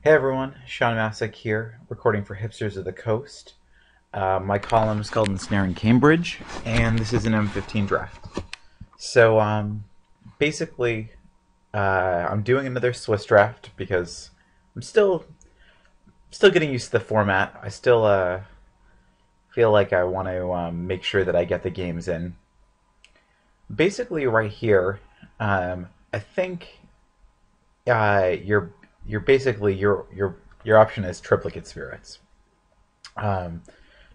Hey everyone, Shawn here, recording for Hipsters of the Coast. My column is called Ensnaring Cambridge, and this is an M15 draft. So, basically, I'm doing another Swiss draft because I'm still getting used to the format. I still feel like I want to make sure that I get the games in. Basically, right here, I think you're basically your option is Triplicate Spirits. Um,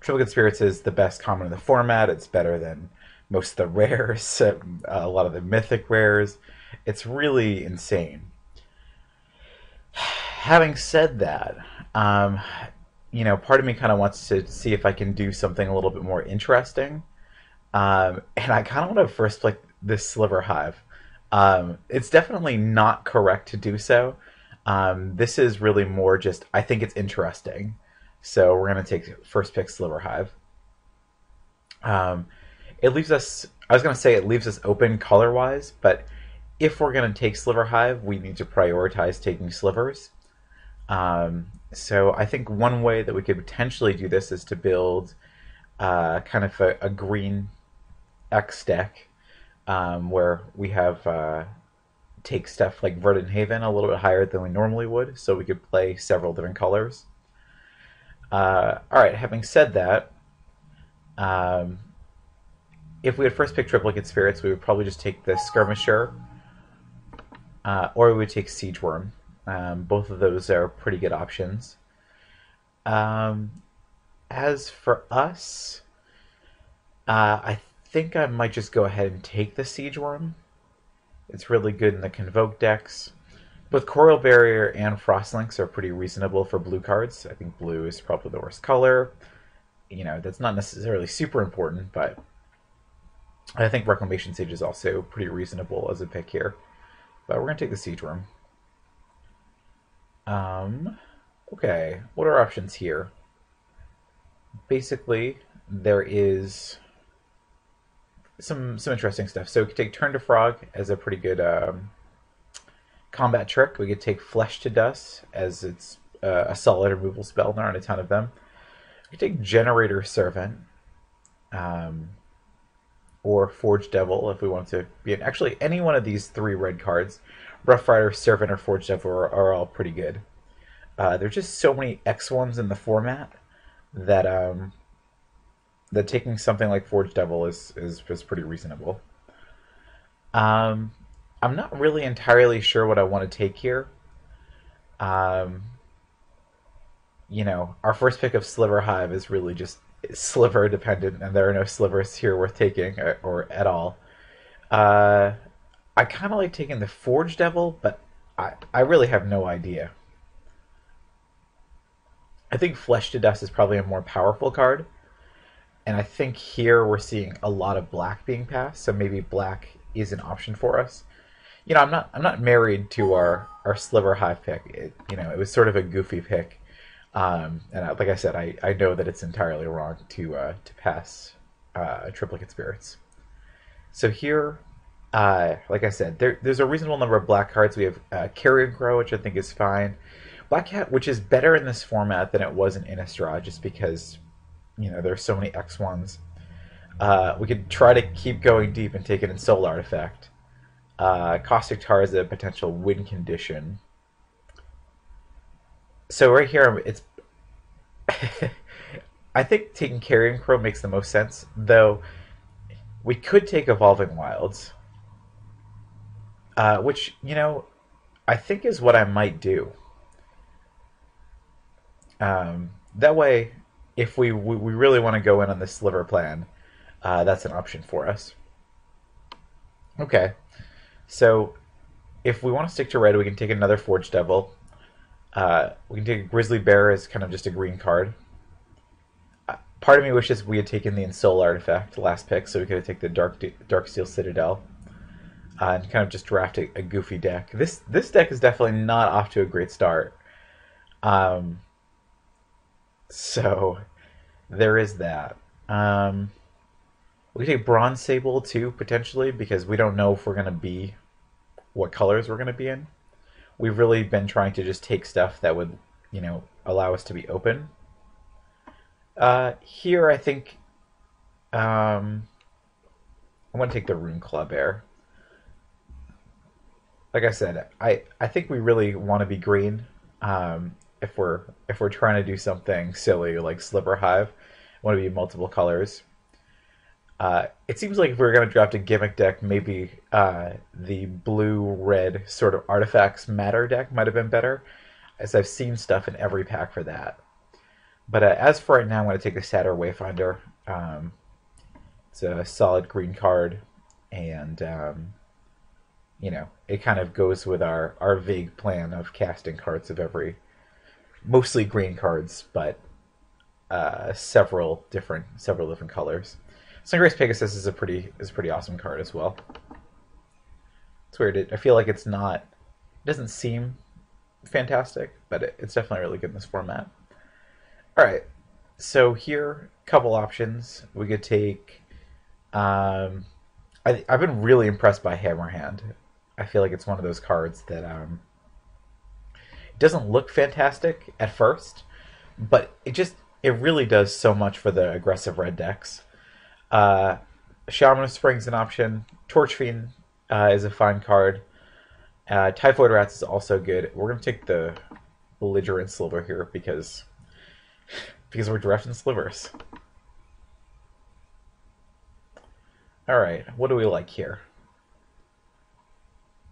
Triplicate Spirits is the best common in the format. It's better than most of the rares, a lot of the mythic rares. It's really insane. Having said that, um, part of me kind of wants to see if I can do something a little bit more interesting. And I kind of want to first pick this Sliver Hive. It's definitely not correct to do so. This is really more just, I think it's interesting. So we're going to take first pick Sliver Hive. Um, it leaves us, I was going to say it leaves us open color wise, but if we're going to take Sliver Hive, we need to prioritize taking slivers. So I think one way that we could potentially do this is to build kind of a green X deck where we have take stuff like Verdant Haven a little bit higher than we normally would, so we could play several different colors. All right, having said that, um, if we had first picked Triplicate Spirits, we would probably just take the Skirmisher, or we would take Siege Worm. Both of those are pretty good options. Um, as for us, I think I might just go ahead and take the Siege Worm. It's really good in the Convoke decks. Both Coral Barrier and Frostlinks are pretty reasonable for blue cards. I think blue is probably the worst color. That's not necessarily super important, but I think Reclamation Sage is also pretty reasonable as a pick here. But we're going to take the Siege Worm. Okay, what are our options here? Basically, there is some interesting stuff. So we could take Turn to Frog as a pretty good combat trick. We could take Flesh to Dust as it's a solid removal spell. There aren't a ton of them. We could take Generator Servant, or Forge Devil if we want to be in. Actually, any one of these three red cards, Rough Rider, Servant, or Forge Devil, are all pretty good. There's just so many X1s in the format that that taking something like Forge Devil is pretty reasonable. I'm not really entirely sure what I want to take here. Um, our first pick of Sliver Hive is really just sliver dependent, and there are no slivers here worth taking or at all. Uh, I kind of like taking the Forge Devil, but I really have no idea. I think Flesh to Dust is probably a more powerful card, and I think here we're seeing a lot of black being passed, so maybe black is an option for us. I'm not married to our Sliver Hive pick. It was sort of a goofy pick, and like I said, I know that it's entirely wrong to pass Triplicate Spirits. So here, like I said, there's a reasonable number of black cards. We have Carrion Crow, which I think is fine. Black Cat, which is better in this format than it was in Innistrad, just because there's so many X1s. We could try to keep going deep and take it in Soul Artifact. Caustic Tar is a potential win condition. So right here, it's I think taking Carrion Crow makes the most sense, though we could take Evolving Wilds, which I think is what I might do. That way, if we really want to go in on this sliver plan, that's an option for us. Okay, so if we want to stick to red, we can take another Forge Devil. We can take a Grizzly Bear as kind of just a green card. Part of me wishes we had taken the Ensoul Artifact last pick, so we could have taken the Darksteel Citadel and kind of just draft a goofy deck. This deck is definitely not off to a great start. So there is that. We could take Bronze Sable too, potentially, because we don't know if we're going to be what colors we're going to be in. we've really been trying to just take stuff that would, allow us to be open. Here, I think I want to take the Rune Club Air. Like I said, I think we really want to be green. If we're trying to do something silly like Sliver Hive, want to be multiple colors. It seems like if we were going to draft a gimmick deck, maybe the blue-red sort of artifacts matter deck might have been better, as I've seen stuff in every pack for that. But as for right now, I'm going to take the Satyr Wayfinder. It's a solid green card, and it kind of goes with our vague plan of casting cards of every, mostly green cards, but several different colors. Sungrace Pegasus is a pretty awesome card as well. It's weird. I feel like it doesn't seem fantastic, but it's definitely really good in this format. All right, so here, couple options. We could take. I've been really impressed by Hammerhand. I feel like it's one of those cards that it doesn't look fantastic at first, but it really does so much for the aggressive red decks. Shaman of Spring's an option. Torchfiend is a fine card. Typhoid Rats is also good. We're going to take the Belligerent Sliver here because we're drafting slivers. Alright, what do we like here?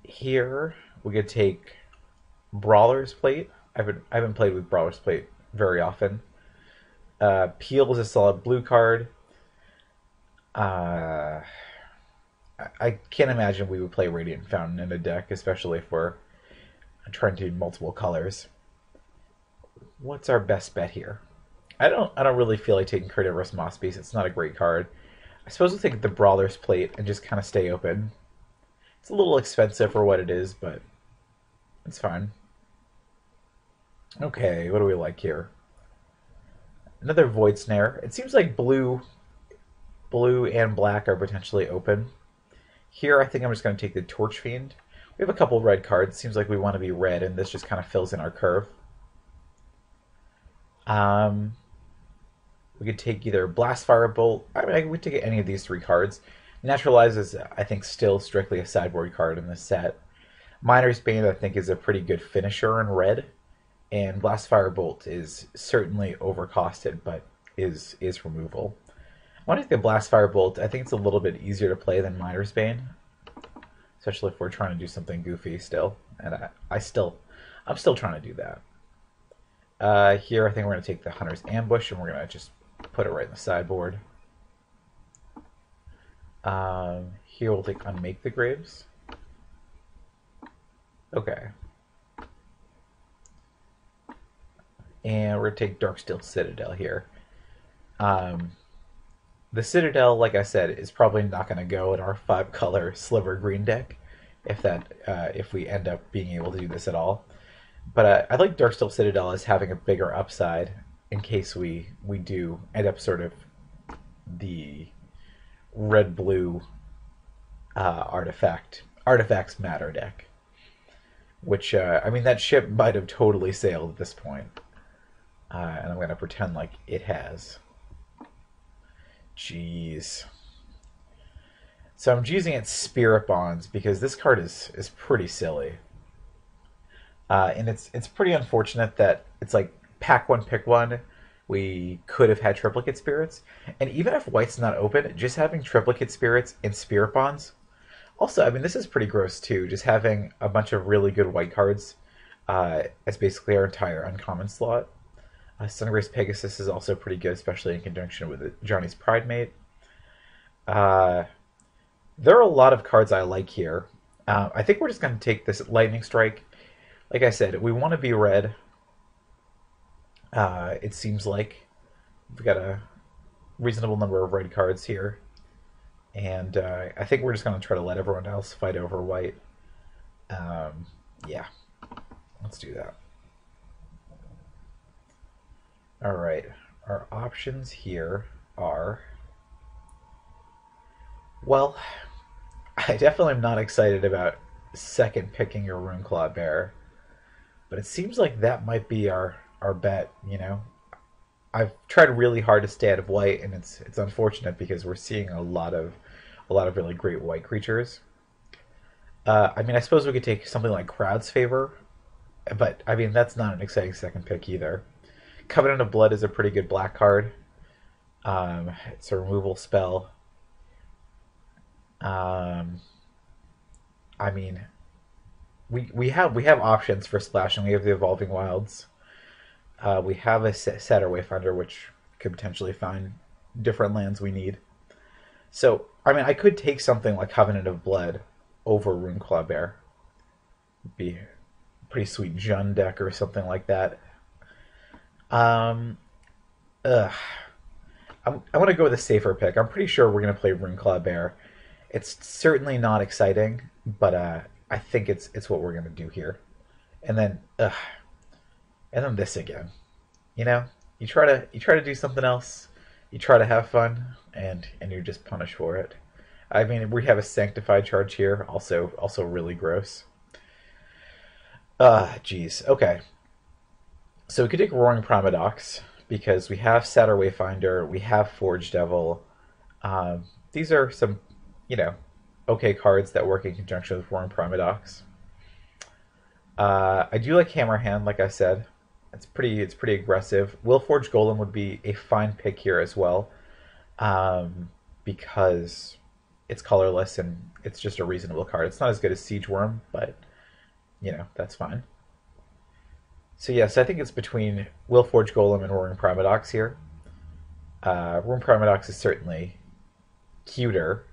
Here, we could take Brawler's Plate. I haven't played with Brawler's Plate very often. Peel is a solid blue card. I can't imagine we would play Radiant Fountain in a deck, especially if we're trying to do multiple colors. What's our best bet here? I don't really feel like taking Carnivorous Moss Beast. It's not a great card. I suppose we'll take the Brawler's Plate and just kind of stay open. It's a little expensive for what it is, but it's fine. Okay, what do we like here? Another Void Snare. It seems like blue and black are potentially open. Here, I think I'm just going to take the Torchfiend. We have a couple red cards. Seems like we want to be red, and this just kind of fills in our curve. We could take either Blast Firebolt. I mean, we could take any of these three cards. Naturalize is, I think, still strictly a sideboard card in this set. Miner's Bane, I think, is a pretty good finisher in red. And Blast Firebolt is certainly overcosted, but is removal. I want to take the Blast Firebolt. I think it's a little bit easier to play than Miner's Bane, especially if we're trying to do something goofy still. And I'm still trying to do that. Here, I think we're going to take the Hunter's Ambush, and we're going to just put it right in the sideboard. Here we'll take Unmake the Graves. Okay. And we're going to take Darksteel Citadel here. The Citadel, like I said, is probably not going to go in our 5-color Sliver Green deck if we end up being able to do this at all. But I like Darksteel Citadel as having a bigger upside in case we do end up sort of the red-blue artifacts matter deck. Which, I mean, that ship might have totally sailed at this point. And I'm going to pretend like it has. Jeez. So I'm using it Spirit Bonds because this card is pretty silly. And it's pretty unfortunate that it's like pack one, pick one. We could have had Triplicate Spirits. And even if white's not open, just having Triplicate Spirits and Spirit Bonds. Also, I mean, this is pretty gross too. Just having a bunch of really good white cards as basically our entire uncommon slot. Sungrace Pegasus is also pretty good, especially in conjunction with Johnny's Pridemate. There are a lot of cards I like here. I think we're just going to take this Lightning Strike. Like I said, we want to be red. It seems like we've got a reasonable number of red cards here. And I think we're just going to try to let everyone else fight over white. Yeah, let's do that. All right, our options here are... Well, I definitely am not excited about second picking your Runeclaw Bear. But it seems like that might be our bet, you know. I've tried really hard to stay out of white, and it's unfortunate because we're seeing a lot of really great white creatures. I mean, I suppose we could take something like Crowd's Favor, but I mean that's not an exciting second pick either. Covenant of Blood is a pretty good black card. It's a removal spell. Um, I mean, we have options for splashing. We have the Evolving Wilds. We have a Satyr Wayfinder, which could potentially find different lands we need. So, I mean, I could take something like Covenant of Blood over Runeclaw Bear. It'd be a pretty sweet Jund deck or something like that. Um, ugh. I want to go with a safer pick. I'm pretty sure we're going to play Runeclaw Bear. It's certainly not exciting, but I think it's what we're going to do here. And then, and then this again. You know, you try to do something else. You try to have fun, and you're just punished for it. I mean, we have a Sanctified charge here, also really gross. Geez. Okay. So we could take Roaring Primodox because we have Satyr Wayfinder, we have Forge Devil. These are some, you know, okay cards that work in conjunction with Roaring Primodox. I do like Hammerhand, like I said. It's pretty aggressive. Willforged Golem would be a fine pick here as well, because it's colorless and it's just a reasonable card. It's not as good as Siege Worm, but you know that's fine. So yes, I think it's between Willforged Golem and Roaring Primodox here. Roaring Primodox is certainly cuter.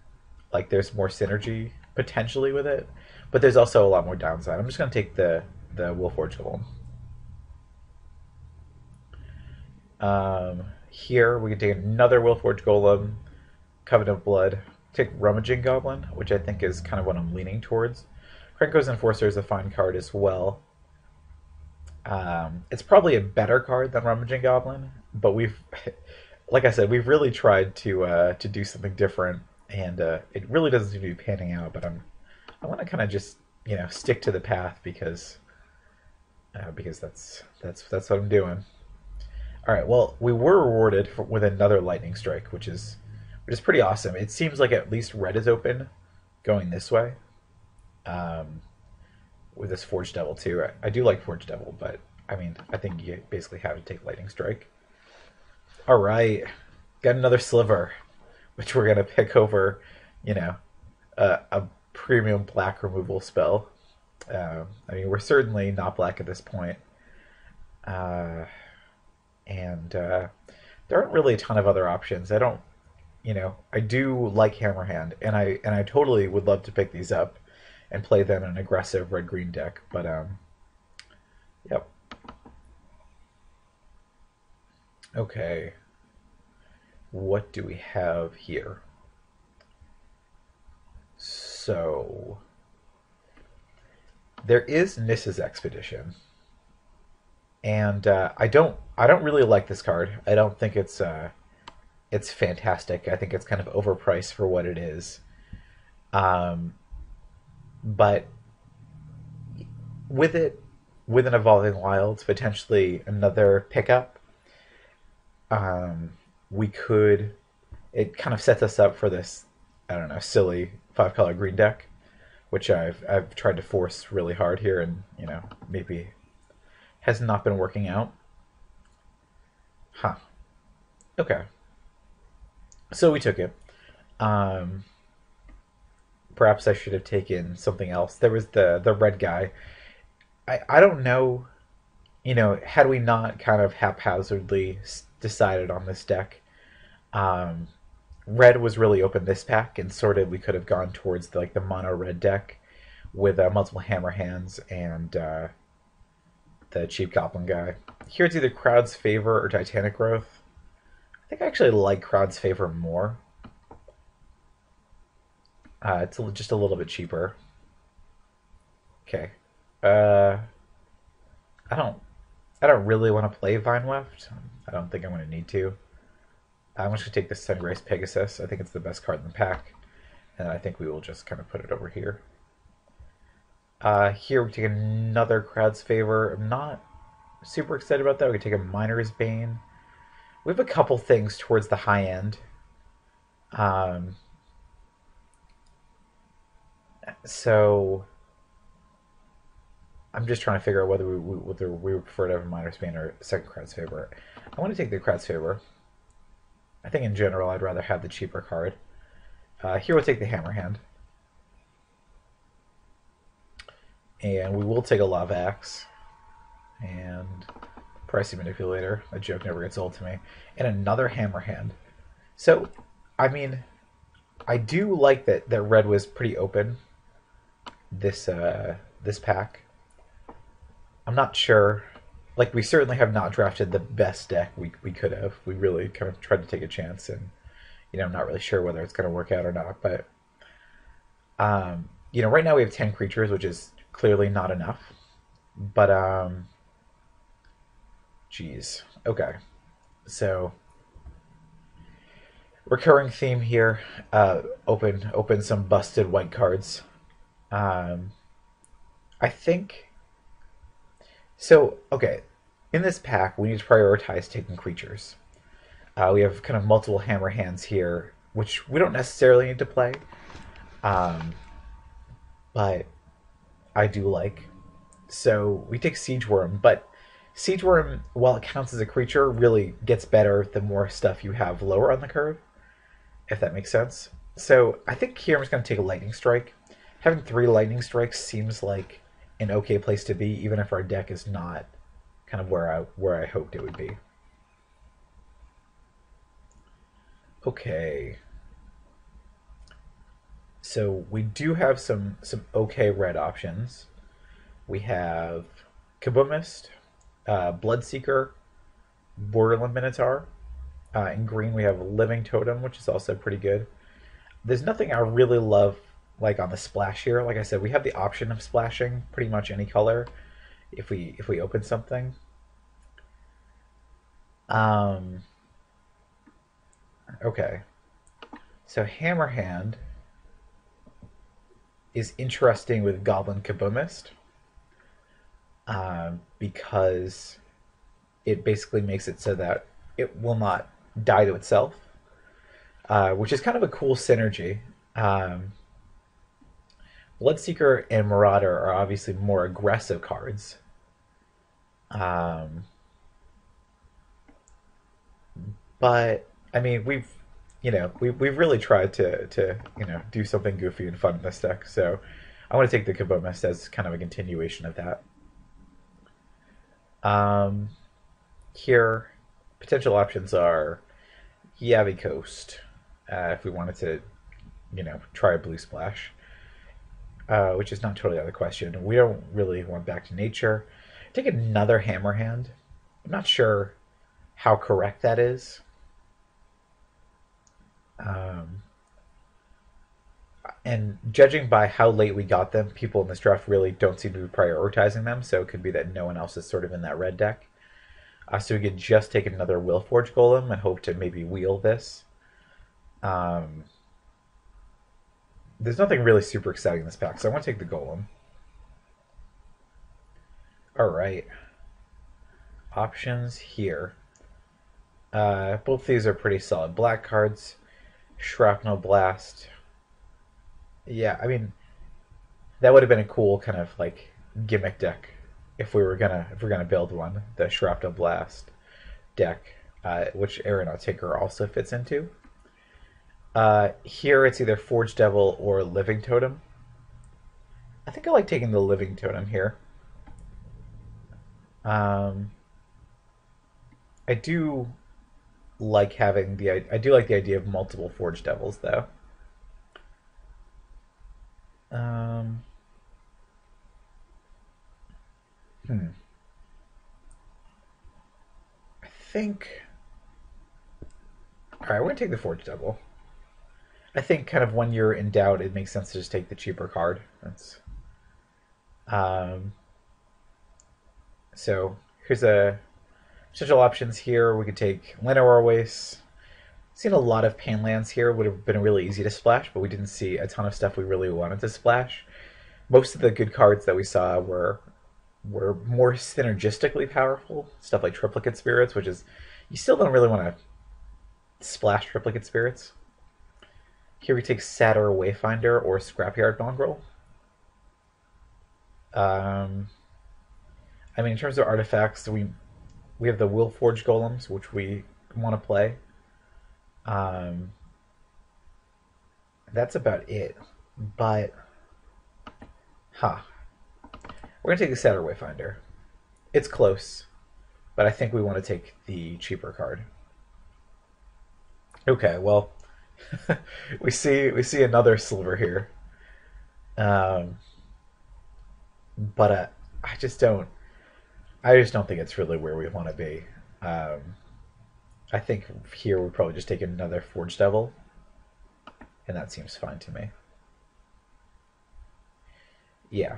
Like there's more synergy potentially with it, but there's also a lot more downside. I'm just gonna take the Willforged Golem. Here we can take another Willforged Golem, Covenant of Blood, take Rummaging Goblin, which I think is kind of what I'm leaning towards. Krenko's Enforcer is a fine card as well. It's probably a better card than Rummaging Goblin, but like I said, we've really tried to do something different, and it really doesn't seem to be panning out. But I want to kind of just stick to the path because that's what I'm doing. All right. Well, we were rewarded with another Lightning Strike, which is pretty awesome. It seems like at least red is open going this way. With this Forge Devil too. I do like Forge Devil, but I mean, I think you basically have to take Lightning Strike. All right, got another Sliver, which we're gonna pick over, a premium black removal spell. I mean, we're certainly not black at this point, and there aren't really a ton of other options. I don't, I do like Hammerhand, and I totally would love to pick these up and play them in an aggressive red-green deck. But, yep. Okay. What do we have here? So, there is Nissa's Expedition. And I don't really like this card. I don't think it's fantastic. I think it's kind of overpriced for what it is. But with an Evolving Wilds, potentially another pickup, we could. It kind of sets us up for this, I don't know, silly 5-color green deck, which I've tried to force really hard here, and maybe has not been working out. Huh. Okay. So we took it. Perhaps I should have taken something else. There was the red guy. I don't know, had we not kind of haphazardly decided on this deck, red was really open this pack, and sort of we could have gone towards the mono red deck with multiple hammer hands and the cheap goblin guy. Here it's either Crowd's Favor or Titanic Growth. I think I actually like Crowd's Favor more. It's just a little bit cheaper. Okay. I don't really want to play Vine Weft. I don't think I'm going to need to. I'm just going to take this Sungrace Pegasus. I think it's the best card in the pack. And I think we will just kind of put it over here. Here we take another Crowd's Favor. I'm not super excited about that. We can take a Miner's Bane. We have a couple things towards the high end. Um, so I'm just trying to figure out whether we would prefer to have a Miner's Bane or a second Crowd's Favor. I want to take the Crowd's Favor. I think in general I'd rather have the cheaper card. Here we'll take the Hammer Hand. And we will take a Lava Axe. And Pricey Manipulator. A joke never gets old to me. And another Hammer Hand. So, I mean, I do like that red was pretty open this this pack. I'm not sure. Like, we certainly have not drafted the best deck we could have. We really kind of tried to take a chance, and I'm not really sure whether it's going to work out or not. But right now we have 10 creatures, which is clearly not enough. But geez, okay. So recurring theme here. Open some busted white cards. I think. So, okay, in this pack, we need to prioritize taking creatures. We have kind of multiple hammer hands here, which we don't necessarily need to play, but I do like. So we take Siege Worm, but Siege Worm, while it counts as a creature, really gets better the more stuff you have lower on the curve, if that makes sense. So I think here I'm just going to take a Lightning Strike. Having 3 Lightning Strikes seems like an okay place to be, even if our deck is not kind of where I hoped it would be. Okay. So we do have some okay red options. We have Kaboomist, Bloodseeker, Borderland Minotaur. In green we have Living Totem, which is also pretty good. There's nothing I really love like on the splash here. Like I said, we have the option of splashing pretty much any color if we open something. Okay. So Hammerhand is interesting with Goblin Kaboomist because it basically makes it so that it will not die to itself, which is kind of a cool synergy. Bloodseeker and Marauder are obviously more aggressive cards. But I mean, we've really tried to do something goofy and fun in this deck. So I want to take the Kaboomist as kind of a continuation of that. Here, potential options are Yavi Coast, if we wanted to, try a blue splash, which is not totally out of the question. We don't really want Back to Nature. Take another Hammer Hand. I'm not sure how correct that is. And judging by how late we got them, people in this draft really don't seem to be prioritizing them, so it could be that no one else is sort of in that red deck. So we could just take another Willforge Golem and hope to maybe wheel this. There's nothing really super exciting in this pack, so I want to take the Golem. Alright. Options here. Both these are pretty solid black cards. Shrapnel Blast. Yeah, I mean, that would have been a cool kind of like gimmick deck if we're gonna build one. The Shrapnel Blast deck, which Aeronaut Tinker also fits into. Here it's either Forge Devil or Living Totem. I think I like taking the Living Totem here. I do like having I do like the idea of multiple Forge Devils though. I think. All right, we're gonna take the Forge Devil. I think kind of when you're in doubt, it makes sense to just take the cheaper card. That's. So here's a potential options here. We could take Llanowar Waste. Seen a lot of Panlands here. Would have been really easy to splash, but we didn't see a ton of stuff we really wanted to splash. most of the good cards that we saw were more synergistically powerful. Stuff like Triplicate Spirits, which is you still don't really want to splash Triplicate Spirits. Here we take Satyr Wayfinder or Scrapyard Mongrel. I mean, in terms of artifacts, we have the Willforged Golems, which we want to play. Um, that's about it. But, we're gonna take the Satyr Wayfinder. It's close, but I think we want to take the cheaper card. Okay, well, we see another Sliver here, um, but I just don't think it's really where we want to be. Um, I think here we probably just take another Forge Devil, and that seems fine to me. Yeah,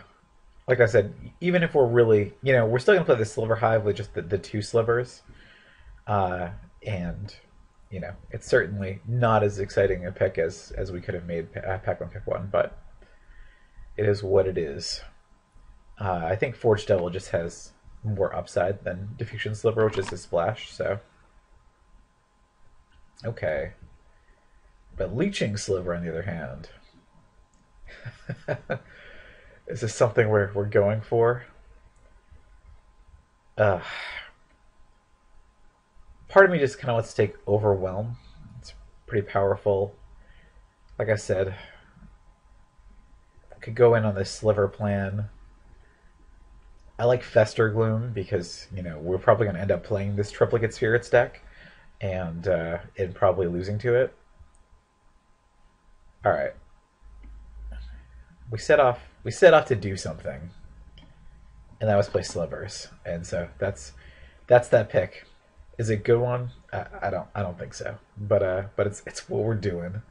like I said, even if we're really, we're still gonna play the Sliver Hive with just the two slivers, uh, and it's certainly not as exciting a pick as we could have made pack one pick one, but it is what it is. I think Forge Devil just has more upside than Diffusion Sliver, which is his splash. So okay, but Leeching Sliver on the other hand, is this something we're going for? Uh, Part of me just kind of wants to take Overwhelm. It's pretty powerful. Like I said, I could go in on this Sliver plan. I like Fester Gloom because we're probably going to end up playing this Triplicate Spirits deck, and probably losing to it. All right, we set off to do something, and that was play Slivers, and so that's that pick. Is it a good one? I don't think so, but it's what we're doing.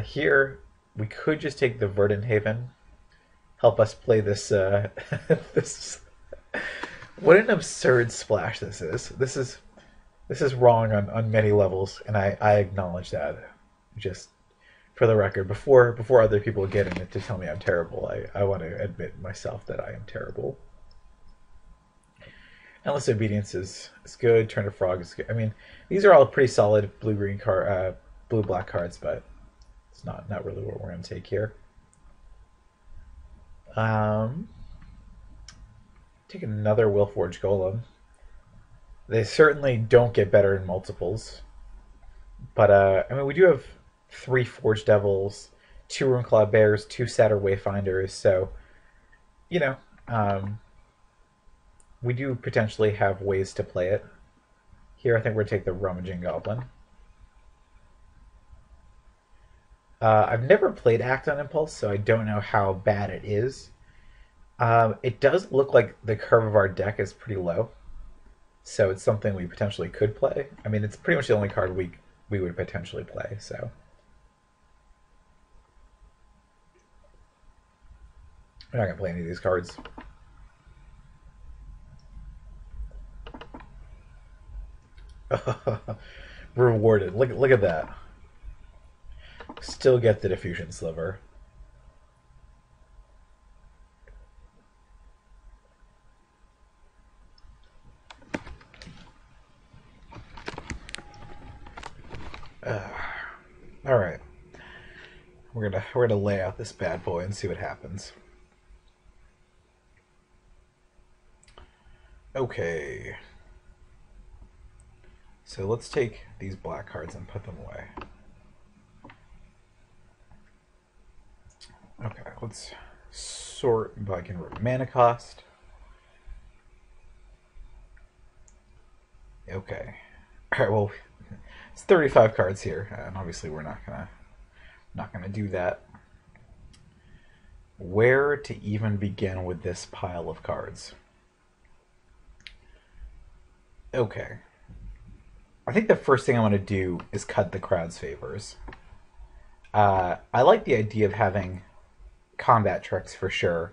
Here we could just take the Verdant Haven, help us play this. This what an absurd splash this is. This is wrong on many levels, and I acknowledge that. Just for the record, before other people get in it to tell me I'm terrible, I want to admit myself that I am terrible. Endless Obedience is good. Turn to Frog is good. I mean, these are all pretty solid blue black cards, but it's not really what we're going to take here. Um, Take another Willforged Golem. They certainly don't get better in multiples, but I mean, we do have three Forged Devils, two Runeclaw Bears, two Satyr Wayfinders, so you know. We do potentially have ways to play it. Here, I think we're going to take the Rummaging Goblin. I've never played Act on Impulse, so I don't know how bad it is. It does look like the curve of our deck is pretty low, so it's something we potentially could play. I mean, it's pretty much the only card we would potentially play, so. I'm not going to play any of these cards. Rewarded. Look at that. Still get the Diffusion Sliver. All right. We're gonna lay out this bad boy and see what happens. Okay. So let's take these black cards and put them away. Okay, let's sort by convert mana cost. Okay. All right, well, it's 35 cards here, and obviously we're not gonna do that. Where to even begin with this pile of cards? Okay. I think the first thing I want to do is cut the crowd's favors. I like the idea of having combat tricks for sure,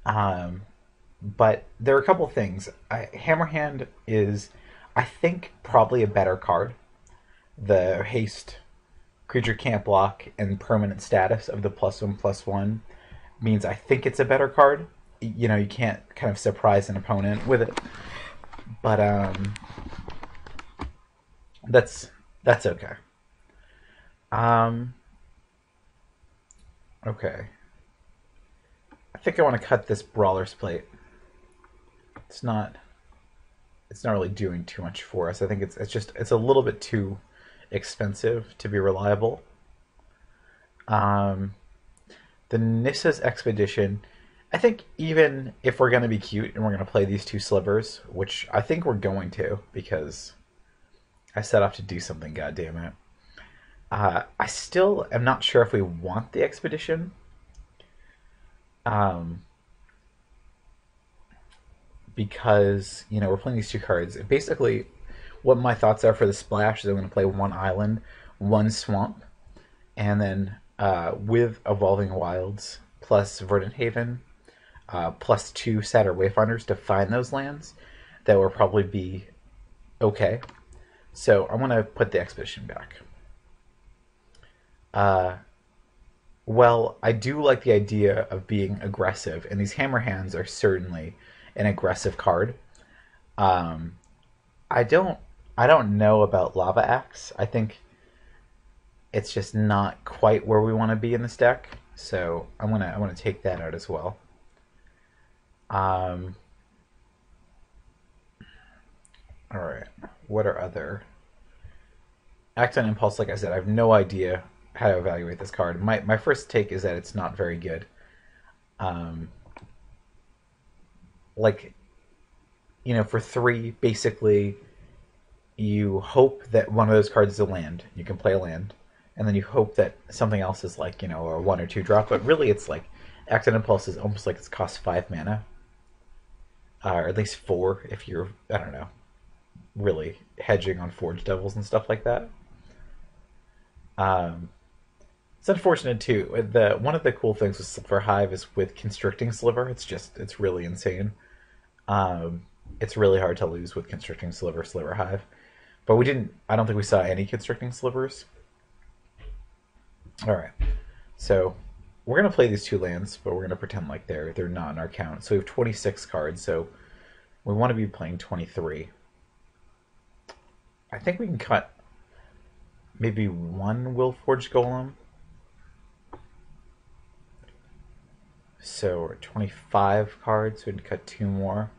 but there are a couple things. Hammerhand is, I think, probably a better card. The haste creature can't block, and permanent status of the +1/+1 means I think it's a better card. You know, you can't kind of surprise an opponent with it, but that's okay. Um, okay. I think I want to cut this Brawler's Plate. It's not it's not really doing too much for us. I think it's a little bit too expensive to be reliable. Um, the Nissa's Expedition. I think even if we're going to be cute and we're going to play these two slivers, which I think we're going to because I set off to do something, goddammit. I still am not sure if we want the Expedition. Um, because, you know, we're playing these two cards. Basically, what my thoughts are for the splash is I'm going to play one island, one swamp, and then with Evolving Wilds plus Verdant Haven, plus 2 Satyr Wayfinders to find those lands, that will probably be okay. So I'm going to put the Expedition back. Well, I do like the idea of being aggressive, and these Hammer Hands are certainly an aggressive card. Um, I don't I don't know about Lava Axe. I think it's just not quite where we want to be in this deck, so I'm gonna take that out as well. Um, all right. What are other Act on Impulse? Like I said, I have no idea how to evaluate this card. My first take is that it's not very good. Um, like you know, for 3, basically, you hope that one of those cards is a land. You can play a land, and then you hope that something else is like, you know, a 1 or 2 drop. But really, it's like Act on Impulse is almost like it's cost 5 mana, or at least 4 if you're, I don't know, really hedging on Forge Devils and stuff like that. Um, it's unfortunate too. The one of the cool things with Sliver Hive is with Constricting Sliver. It's really insane. Um, it's really hard to lose with Constricting Sliver Hive. But we didn't. I don't think we saw any Constricting Slivers. All right. So we're gonna play these 2 lands, but we're gonna pretend like they're not in our count. So we have 26 cards. So we want to be playing 23. I think we can cut maybe 1 Willforged Golem. So we're at 25 cards. We can cut 2 more.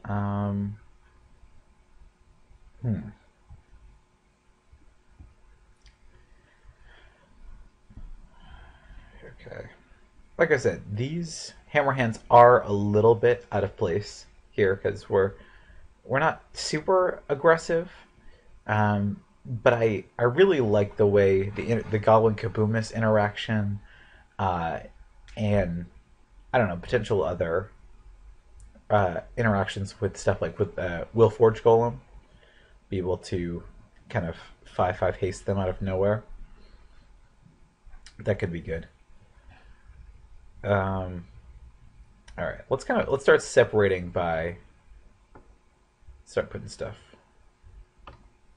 Um, hmm. Okay. Like I said, these hammer hands are a little bit out of place here because we're not super aggressive, but I really like the way the Goblin Kaboomus interaction, uh, and I don't know, potential other interactions with stuff like with Willforge Golem, be able to kind of 5/5 haste them out of nowhere. That could be good. Um, all right, let's start separating by start putting stuff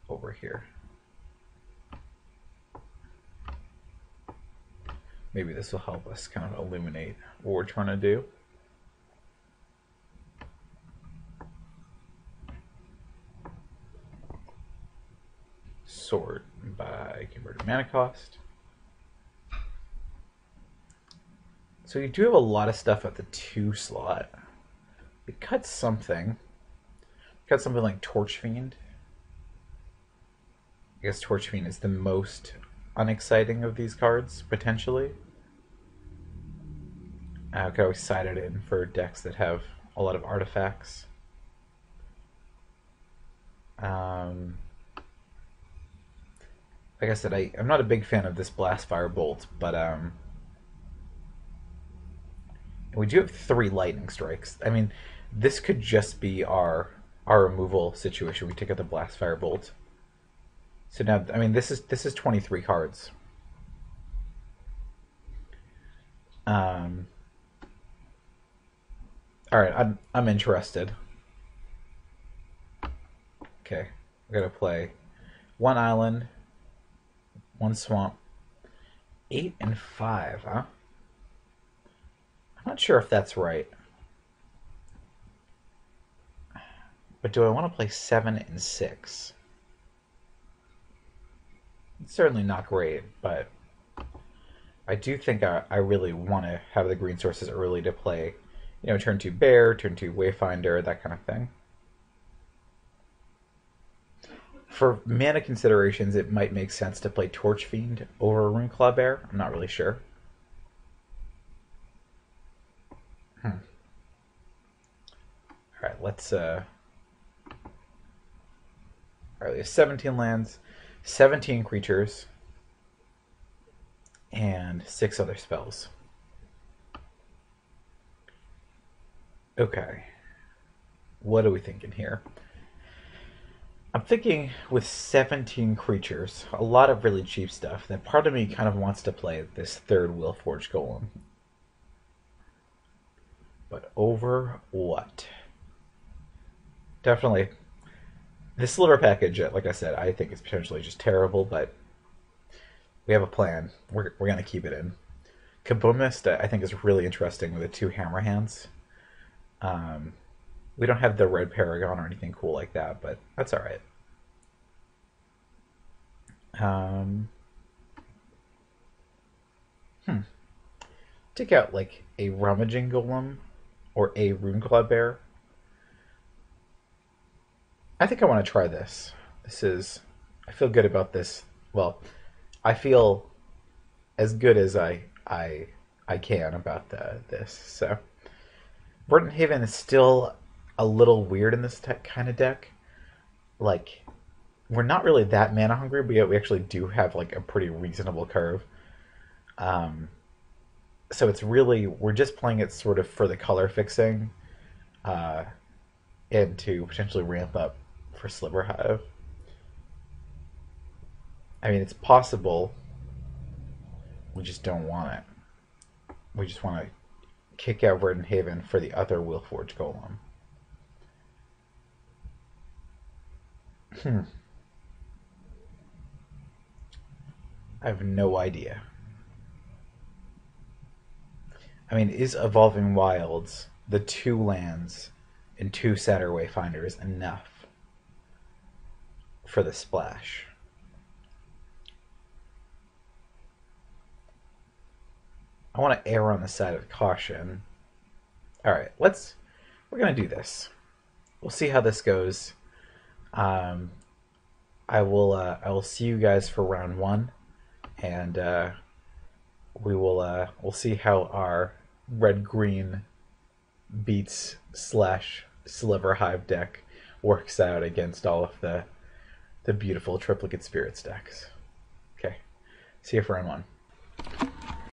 over here. Maybe this will help us kind of illuminate what we're trying to do. Sort by converted mana cost. So you do have a lot of stuff at the 2 slot. We cut something. Cut something like Torch Fiend. I guess Torch Fiend is the most unexciting of these cards, potentially. I could always side it in for decks that have a lot of artifacts. Like I said, I'm not a big fan of this Blastfire Bolt, but we do have 3 Lightning Strikes. I mean, this could just be our removal situation. We take out the Blastfire Bolt. So now, I mean, this is 23 cards. All right, I'm interested. Okay, we're gonna play 1 island, One swamp. 8 and 5, huh? I'm not sure if that's right. But do I want to play 7 and 6? It's certainly not great, but I do think I really want to have the green sources early to play, turn 2 Bear, turn 2 Wayfinder, that kind of thing. For mana considerations, it might make sense to play Torch Fiend over Runeclaw Bear. I'm not really sure. Alright, let's Alright, we have 17 lands, 17 creatures, and 6 other spells. Okay. What are we thinking here? I'm thinking with 17 creatures, a lot of really cheap stuff, that part of me kind of wants to play this third Willforged Golem. But over what? Definitely. This Sliver package, like I said, I think is potentially just terrible, but we have a plan. We're going to keep it in. Kaboomist, I think, is really interesting with the 2 hammer hands. We don't have the red Paragon or anything cool like that, but that's all right. Take out like a Rummaging Golem or a Runeclaw Bear. I think I want to try this. I feel good about this. Well, I feel as good as I can about this. So, Verdant Haven is still a little weird in this kind of deck. Like, we're not really that mana hungry, but yet we actually do have like a pretty reasonable curve. So it's really, we're just playing it sort of for the color fixing, and to potentially ramp up for Sliver Hive. I mean, it's possible. We just don't want it. We just want to kick out Verdant Haven for the other Willforged Golem. I have no idea. I mean, is Evolving Wilds, the 2 lands and 2 Satyr Wayfinders, enough for the splash? I want to err on the side of caution. Alright, we're going to do this. We'll see how this goes. I will see you guys for round 1, and we'll see how our red-green beats / Sliver Hive deck works out against all of the beautiful Triplicate Spirits decks. Okay, see you for round 1.